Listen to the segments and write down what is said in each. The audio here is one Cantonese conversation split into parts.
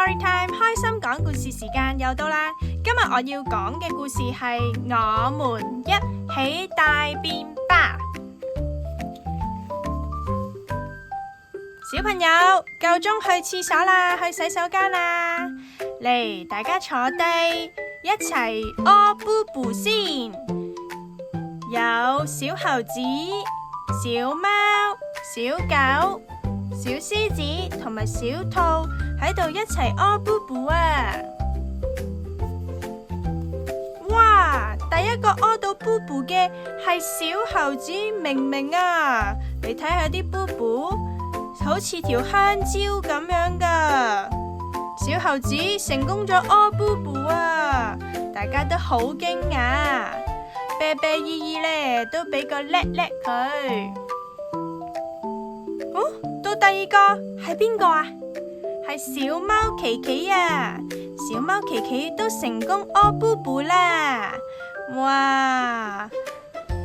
Storytime 開心講故事時間又到啦！今日我要講嘅故事係我們一起大便吧。小朋友，夠鐘去廁所啦，去洗手間啦！嚟，大家坐低，一齊屙布布先。有小猴子、小貓、小狗、小獅子同埋小兔喺度一齊屙布布啊！哇！第一個屙到布布嘅係小猴子明明啊！你睇下啲布布，好似條香蕉咁樣噶。小猴子成功咗屙布布啊！大家都好驚訝，啤啤姨姨呢都俾個叻叻佢。到第二個係邊個啊？係小貓琪琪啊！小貓琪琪都成功屙布布啦！哇！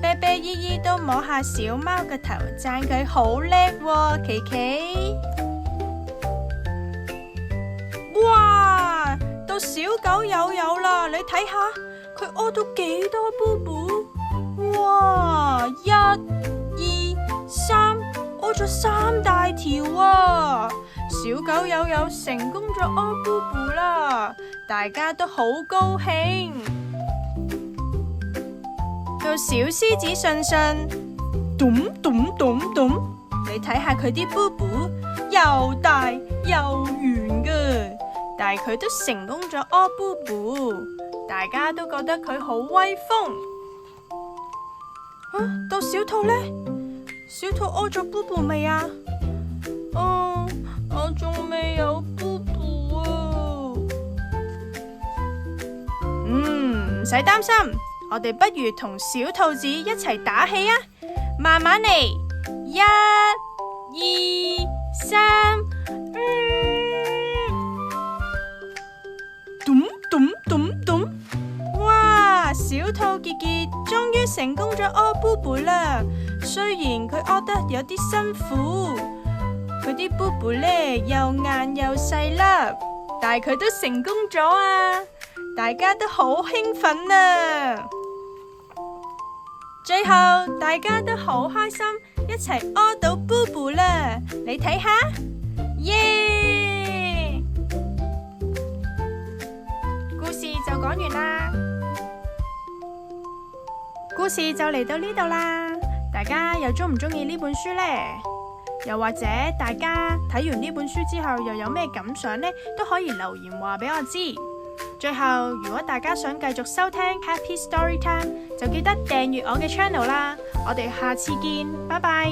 啤啤姨姨都摸下小貓嘅頭，讚佢好叻喎，琪琪。哇！到小狗友友啦，你睇下佢屙到幾多布布？哇！1、2、3，屙咗3大條啊！小狗友友成功咗屙布布啦，大家都好高興。到小獅子信信，咚咚咚咚，你睇下佢啲布布又大又圓嘅，但係佢都成功咗屙布布，大家都覺得佢好威風。到小兔呢？小兔屙咗布布未啊？我仲未有布布啊。唔使擔心，我哋不如同小兔子一齊打氣啊！慢慢嚟，1、2、3，咚咚咚咚！哇！小兔傑傑終於成功咗屙布布啦，雖然佢屙得有啲辛苦。佢啲布布呢又硬又細粒，但係佢都成功咗啊！大家都好興奮啊！最後大家都好開心，一齊屙到布布啦！你睇下，耶！故事就講完啦，故事就嚟到呢度啦。大家又鍾唔鍾意呢本書呢？又或者大家睇完呢本書之後又有咩感想呢？都可以留言話俾我知。最後，如果大家想繼續收聽 Happy Storytime，就記得訂閱我嘅 channel 啦。我哋下次見，拜拜。